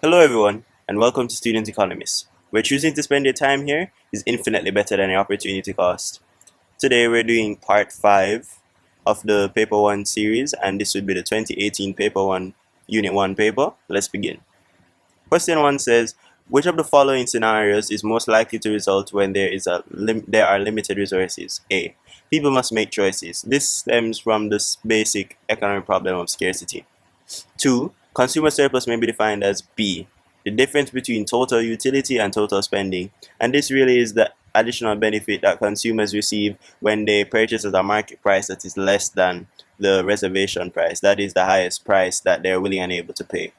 Hello everyone, and welcome to Student Economists, where choosing to spend your time here is infinitely better than the opportunity cost. Today we're doing part 5 of the Paper 1 series, and this would be the 2018 Paper 1 Unit 1 paper. Let's begin. Question 1 says, which of the following scenarios is most likely to result when there are limited resources? A. People must make choices. This stems from this basic economic problem of scarcity. 2. Consumer surplus may be defined as B, the difference between total utility and total spending. And this really is the additional benefit that consumers receive when they purchase at a market price that is less than the reservation price. That is the highest price that they're willing and able to pay.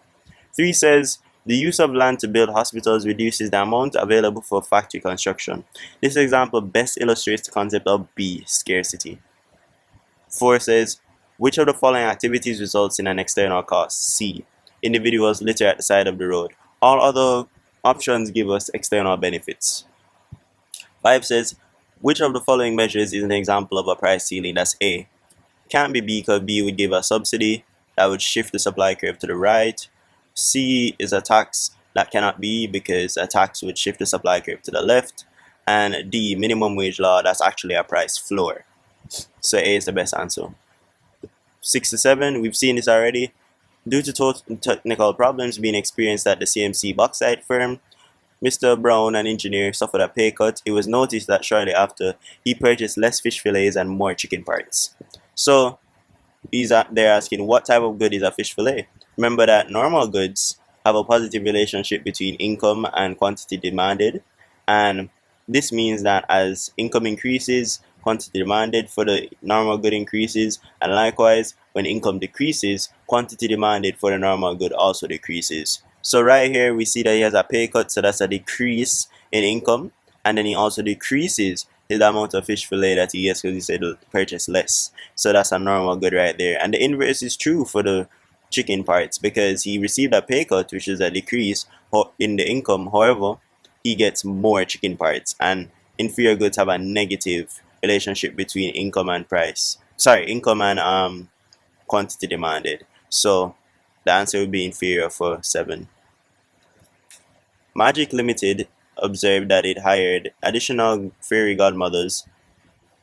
3 says, the use of land to build hospitals reduces the amount available for factory construction. This example best illustrates the concept of B, scarcity. 4 says, which of the following activities results in an external cost? C. Individuals litter at the side of the road. All other options give us external benefits. 5 says, which of the following measures is an example of a price ceiling? That's A. Can't be B because B would give a subsidy that would shift the supply curve to the right. C is a tax. That cannot be because a tax would shift the supply curve to the left. And D, minimum wage law, that's actually a price floor. So A is the best answer. 6 to 7, we've seen this already. Due to technical problems being experienced at the CMC bauxite firm, Mr. Brown, an engineer, suffered a pay cut. It was noticed that shortly after, he purchased less fish fillets and more chicken parts. So, they're asking, what type of good is a fish fillet? Remember that normal goods have a positive relationship between income and quantity demanded, and this means that as income increases, quantity demanded for the normal good increases, and likewise, when income decreases, quantity demanded for the normal good also decreases. So right here, we see that he has a pay cut, so that's a decrease in income, and then he also decreases the amount of fish fillet that he gets because he said he'll purchase less. So that's a normal good right there. And the inverse is true for the chicken parts because he received a pay cut, which is a decrease in the income. However, he gets more chicken parts, and inferior goods have a negative relationship between income and price. Sorry, income and quantity demanded. So the answer would be inferior for 7. Magic Limited observed that it hired additional fairy godmothers.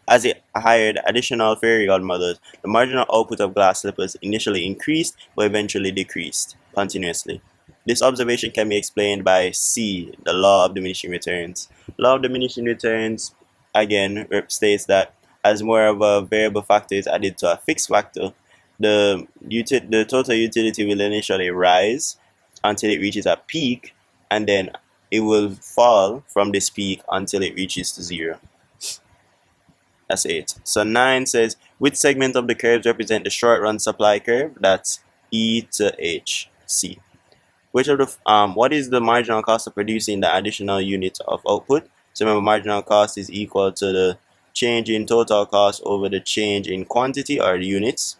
As it hired additional fairy godmothers, the marginal output of glass slippers initially increased but eventually decreased continuously. This observation can be explained by C, the law of diminishing returns. Law of diminishing returns, again, states that as more of a variable factor is added to a fixed factor, the total utility will initially rise until it reaches a peak, and then it will fall from this peak until it reaches to 0. That's 8. So 9 says, which segment of the curves represent the short-run supply curve? That's E to H, C. Which of the what is the marginal cost of producing the additional unit of output? So remember, marginal cost is equal to the change in total cost over the change in quantity or units.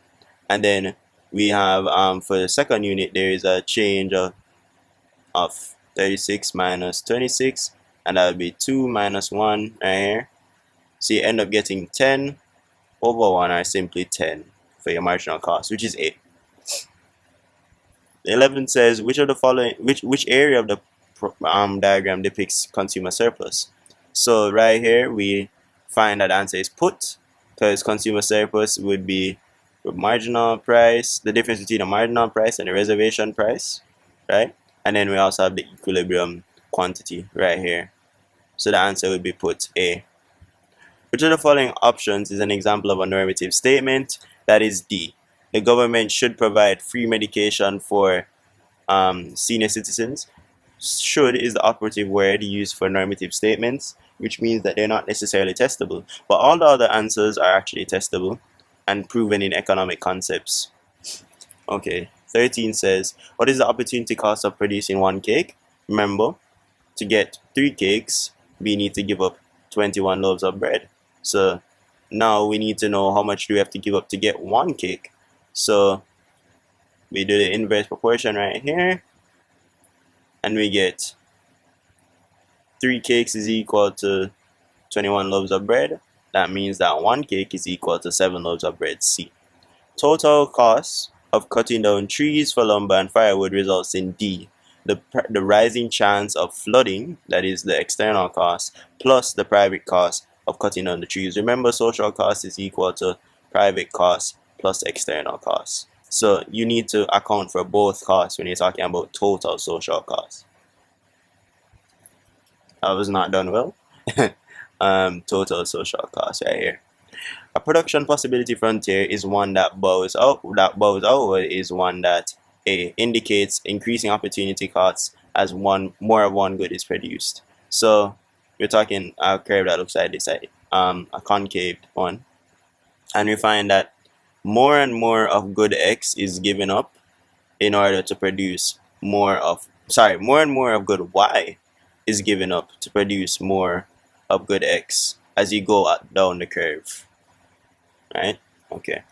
And then we have for the second unit, there is a change of 36 minus 26, and that would be 2 minus 1 right here. So you end up getting 10 over 1, or simply 10 for your marginal cost, which is 8. The 11 says, which of the following, which area of the diagram depicts consumer surplus? So right here, we find that the answer is put, because consumer surplus would be the marginal price, the difference between the marginal price and the reservation price, right? And then we also have the equilibrium quantity right here. So the answer would be put, A. Which of the following options is an example of a normative statement? That is D. The government should provide free medication for senior citizens. Should is the operative word used for normative statements, which means that they're not necessarily testable. But all the other answers are actually testable and proven in economic concepts. Okay, 13 says, what is the opportunity cost of producing 1 cake? Remember, to get 3 cakes, we need to give up 21 loaves of bread. So now we need to know how much do we have to give up to get 1 cake. So we do the inverse proportion right here, and we get 3 cakes is equal to 21 loaves of bread. That means that 1 cake is equal to 7 loaves of bread, C. Total cost of cutting down trees for lumber and firewood results in D. the rising chance of flooding, that is the external cost, plus the private cost of cutting down the trees. Remember, social cost is equal to private cost plus external costs. So you need to account for both costs when you're talking about total social costs. I was not done well. Total social cost right here. A production possibility frontier is one that bows outward is one that indicates increasing opportunity costs as one more of one good is produced. So we're talking a curve that looks like this, a concave one, and we find that more and more of good X is given up in order to produce more and more of good Y is given up to produce more of good X as you go down the curve, right? Okay.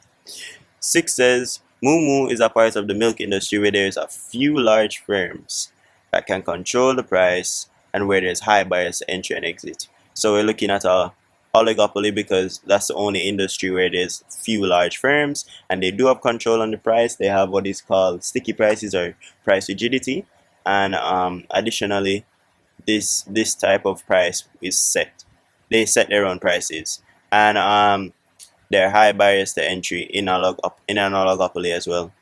6 says Moo Moo is a part of the milk industry where there's a few large firms that can control the price and where there's high barriers to entry and exit. So we're looking at a oligopoly because that's the only industry where there's few large firms and they do have control on the price. They have what is called sticky prices or price rigidity, and additionally, this type of price is set. They set their own prices, and there are high barriers to entry in an oligopoly as well.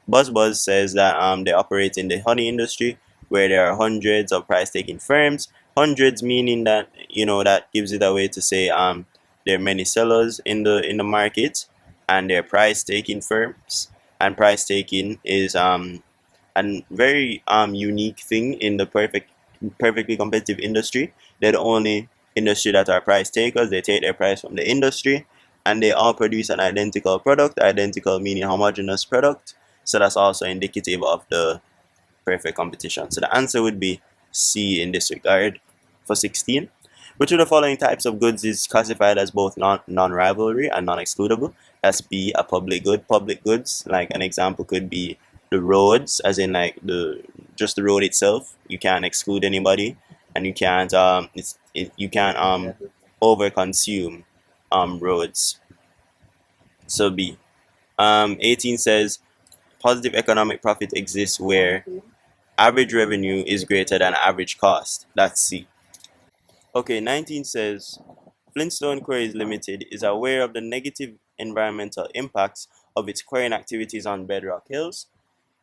BuzzBuzz says that they operate in the honey industry where there are hundreds of price-taking firms. Hundreds meaning that that gives it away to say there are many sellers in the market, and they're price-taking firms. And price-taking is a very unique thing in the perfectly competitive industry. They're the only industry that are price takers. They take their price from the industry, and they all produce an identical product. Identical meaning homogeneous product. So that's also indicative of the perfect competition. So the answer would be C in this regard for 16. Which of the following types of goods is classified as both non-rivalry and non-excludable? That's B, a public good. Public goods, like an example could be the roads, as in like just the road itself. You can't exclude anybody, and you can't over consume roads. So B. 18 says positive economic profit exists where average revenue is greater than average cost. That's C. Okay, 19 says Flintstone Quarries Limited is aware of the negative environmental impacts of its quarrying activities on bedrock hills.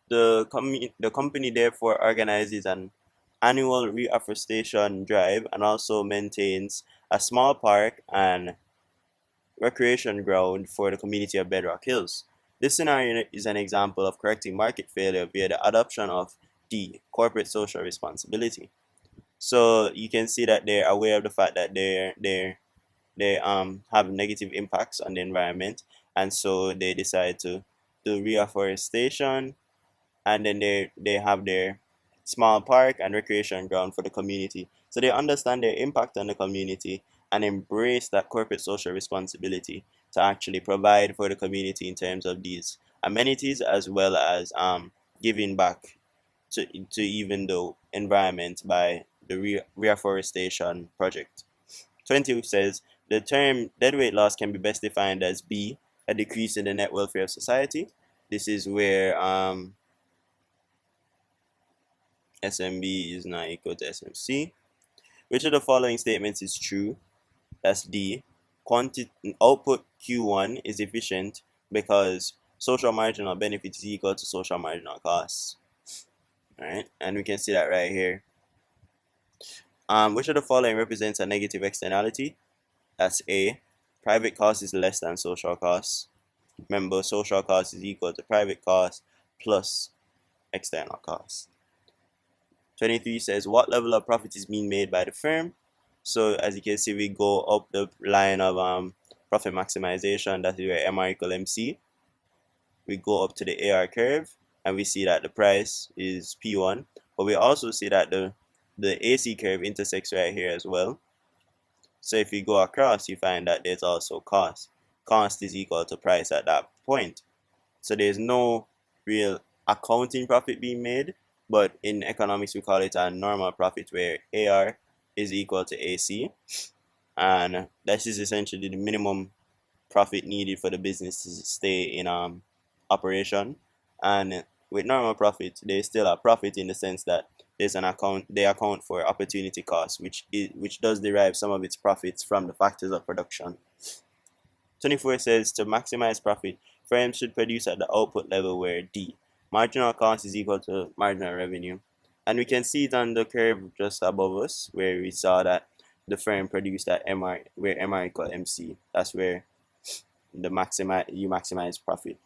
The company therefore organizes an annual reforestation drive and also maintains a small park and recreation ground for the community of Bedrock Hills. This scenario is an example of correcting market failure via the adoption of D, corporate social responsibility. So you can see that they're aware of the fact that they have negative impacts on the environment, and so they decide to do reforestation, and then they have their small park and recreation ground for the community. So they understand their impact on the community and embrace that corporate social responsibility to actually provide for the community in terms of these amenities, as well as giving back to even the environment by the reforestation project. 20 says the term deadweight loss can be best defined as B, a decrease in the net welfare of society. This is where SMB is not equal to SMC. Which of the following statements is true? That's D. Output Q1 is efficient because social marginal benefit is equal to social marginal costs. Alright, and we can see that right here. Which of the following represents a negative externality? That's A. Private cost is less than social cost. Remember, social cost is equal to private cost plus external cost. 23 says what level of profit is being made by the firm. So as you can see, we go up the line of profit maximization. That is where MR equal MC. We go up to the AR curve, and we see that the price is P1, but we also see that the AC curve intersects right here as well. So if you go across, you find that there's also cost. Cost is equal to price at that point. So there's no real accounting profit being made, but in economics we call it a normal profit, where AR is equal to AC, and this is essentially the minimum profit needed for the business to stay in operation. And with normal profit, there's still a profit in the sense that there's an account they account for opportunity cost, which does derive some of its profits from the factors of production. 24 says to maximize profit, firms should produce at the output level where D, marginal cost is equal to marginal revenue. And we can see it on the curve just above us where we saw that the firm produced at MR, where MR equal MC. That's where you maximize profit.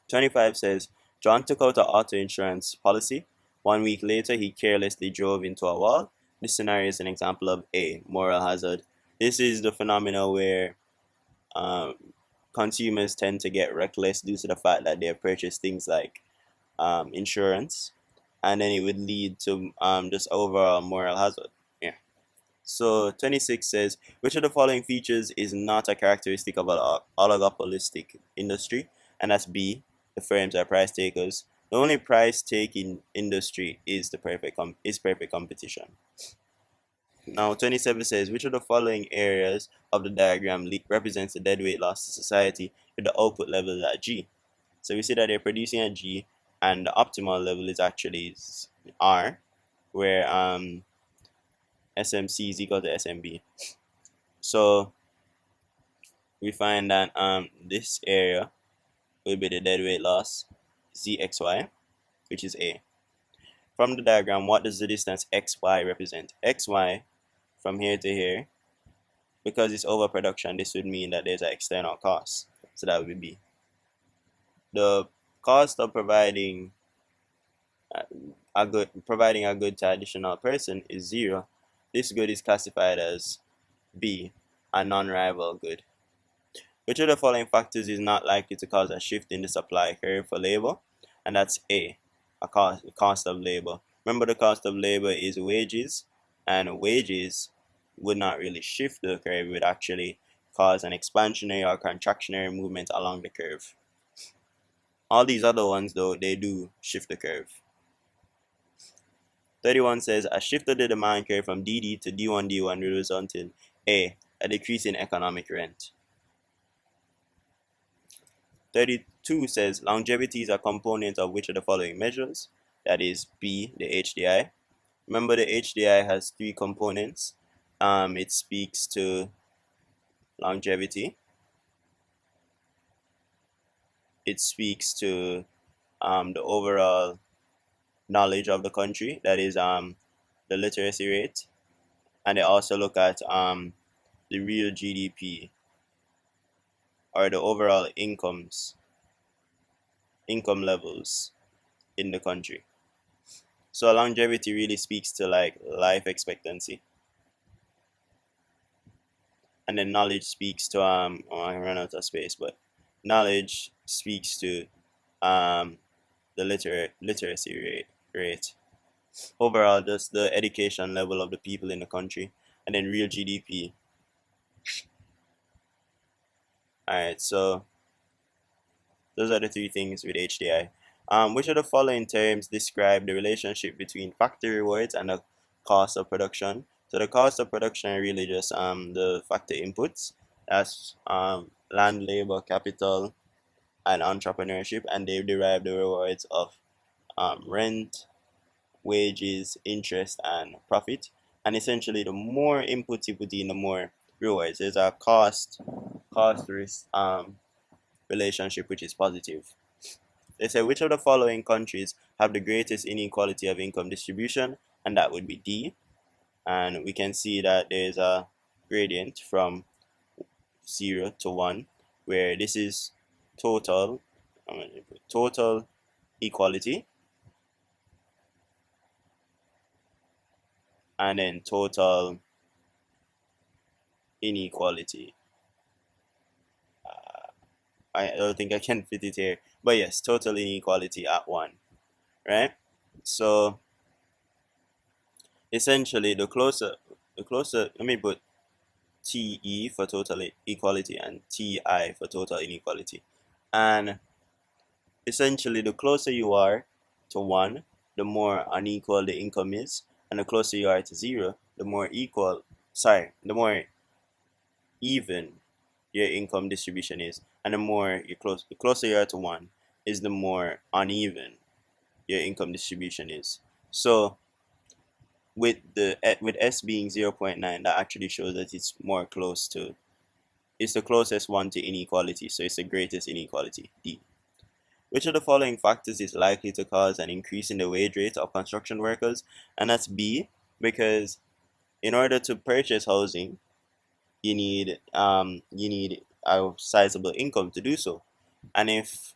25 says, John took out an auto insurance policy. 1 week later, he carelessly drove into a wall. This scenario is an example of A, moral hazard. This is the phenomena where um, consumers tend to get reckless due to the fact that they have purchased things like insurance, and then it would lead to just overall moral hazard. Yeah. So 26 says, which of the following features is not a characteristic of an oligopolistic industry? And that's B, the firms are price takers. The only price taking industry is perfect competition. Now 27 says, which of the following areas of the diagram represents the deadweight loss to society with the output level at G? So we see that they're producing at G, and the optimal level is actually R, where SMC is equal to SMB. So we find that this area will be the deadweight loss ZXY, which is A. From the diagram, what does the distance XY represent? XY from here to here, because it's overproduction, this would mean that there's an external cost. So that would be B. The cost of providing a good to additional person is 0. This good is classified as B, a non-rival good. Which of the following factors is not likely to cause a shift in the supply curve for labor? And that's A, cost of labor. Remember, the cost of labor is wages, and wages would not really shift the curve, it would actually cause an expansionary or contractionary movement along the curve. All these other ones, though, they do shift the curve. 31 says, a shift of the demand curve from DD to D1D1 will result in A, a decrease in economic rent. 32 says, longevity is a component of which of the following measures? That is B, the HDI. Remember, the HDI has 3 components. It speaks to longevity. It speaks to the overall knowledge of the country, that is the literacy rate, and they also look at the real GDP, or the overall income levels in the country. So longevity really speaks to like life expectancy, and then knowledge speaks to I ran out of space, but knowledge speaks to the literacy rate. Overall, just the education level of the people in the country, and then real GDP. Alright, so those are the 3 things with HDI. Which of the following terms describe the relationship between factor rewards and the cost of production? So the cost of production are really just the factor inputs. That's land, labor, capital, and entrepreneurship, and they derive the rewards of rent, wages, interest, and profit. And essentially, the more inputs you put in, the more rewards. There's a cost risk relationship which is positive. They say, which of the following countries have the greatest inequality of income distribution? And that would be D. And we can see that there's a gradient from 0 to 1, where this is total equality, and then total inequality. I don't think I can fit it here, but yes, total inequality at 1, right? So essentially, let me put TE for total equality and TI for total inequality. And essentially, the closer you are to 1, the more unequal the income is, and the closer you are to 0, the more even your income distribution is, and the closer you are to 1, is the more uneven your income distribution is. So with S being 0.9, that actually shows that it's more close to, it's the closest one to inequality, so it's the greatest inequality, D. Which of the following factors is likely to cause an increase in the wage rate of construction workers? And that's B, because in order to purchase housing, you need a sizable income to do so. And if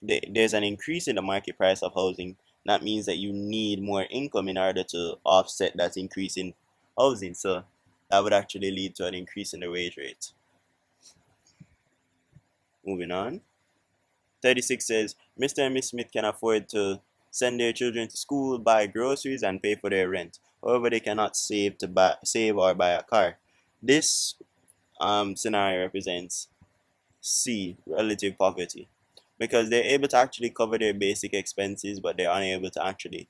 there's an increase in the market price of housing, that means that you need more income in order to offset that increase in housing. So that would actually lead to an increase in the wage rate. Moving on. 36 says Mr. and Miss Smith can afford to send their children to school, buy groceries, and pay for their rent. However, they cannot save or buy a car. This scenario represents C, relative poverty, because they're able to actually cover their basic expenses, but they're unable to actually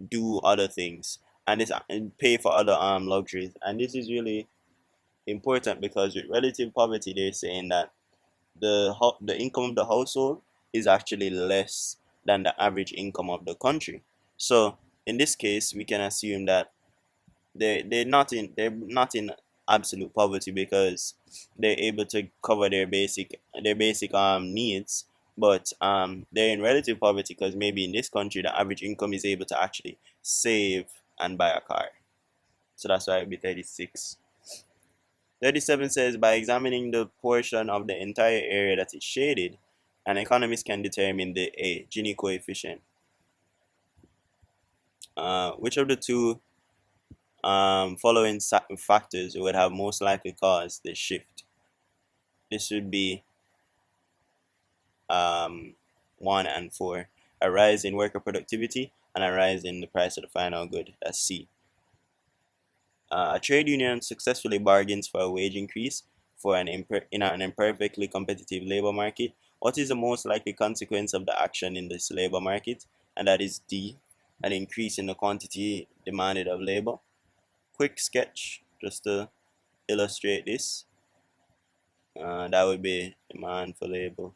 do other things and pay for other luxuries. And this is really important because with relative poverty, they're saying that the income of the household is actually less than the average income of the country. So in this case, we can assume that they're not in absolute poverty because they're able to cover their basic needs, but they're in relative poverty because maybe in this country the average income is able to actually save and buy a car. So that's why it would be 36. 37 says by examining the portion of the entire area that is shaded, an economist can determine the Gini coefficient. Which of the two following factors would have most likely caused the shift? This would be um, 1 and 4. A rise in worker productivity and a rise in the price of the final good. That's C. A trade union successfully bargains for a wage increase in an imperfectly competitive labor market. What is the most likely consequence of the action in this labor market? And that is D, an increase in the quantity demanded of labor. Quick sketch just to illustrate this. That would be demand for labor,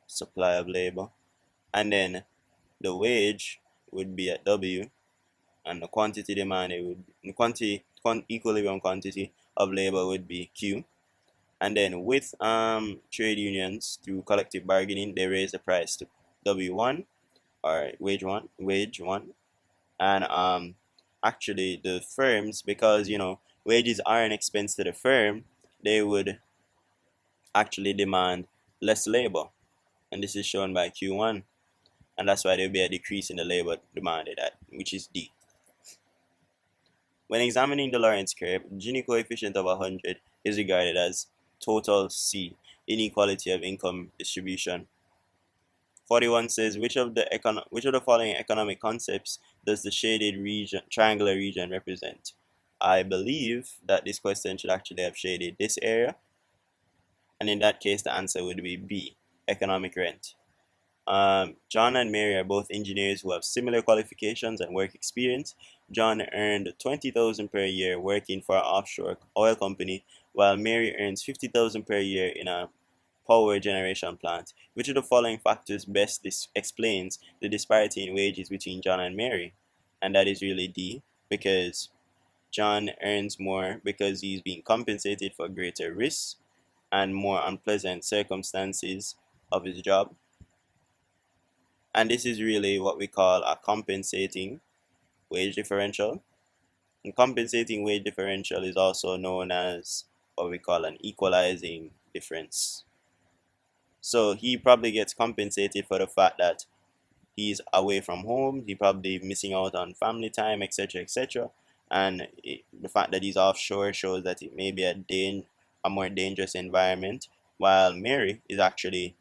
supply of labor. And then the wage would be at W, and the quantity demanded would equilibrium quantity of labor would be Q. And then with trade unions through collective bargaining, they raise the price to W1 or wage one, and actually the firms, because wages are an expense to the firm, they would actually demand less labor, and this is shown by Q1, and that's why there will be a decrease in the labor demanded at, which is D. When examining the Lorentz curve, Gini coefficient of 100 is regarded as total C, inequality of income distribution. 41 says which of the following economic concepts does the shaded region, triangular region, represent? I believe that this question should actually have shaded this area, and in that case the answer would be B, economic rent. John and Mary are both engineers who have similar qualifications and work experience. John earned 20,000 per year working for an offshore oil company, while Mary earns 50,000 per year in a power generation plant. Which of the following factors best explains the disparity in wages between John and Mary? And that is really D, because John earns more because he's being compensated for greater risks and more unpleasant circumstances of his job. And this is really what we call a compensating wage differential. And compensating wage differential is also known as what we call an equalizing difference. So he probably gets compensated for the fact that he's away from home, he probably missing out on family time, etc., etc. And the fact that he's offshore shows that it may be a more dangerous environment, while Mary is actually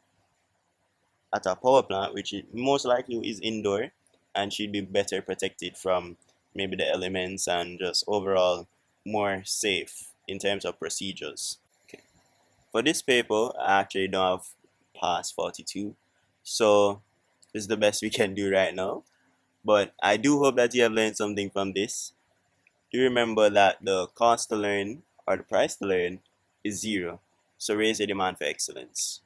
at a power plant, which most likely is indoor, and she'd be better protected from maybe the elements and just overall more safe in terms of procedures. Okay. For this paper, I actually don't have past 42, so this is the best we can do right now. But I do hope that you have learned something from this. Do remember that the cost to learn or the price to learn is zero, so raise your demand for excellence.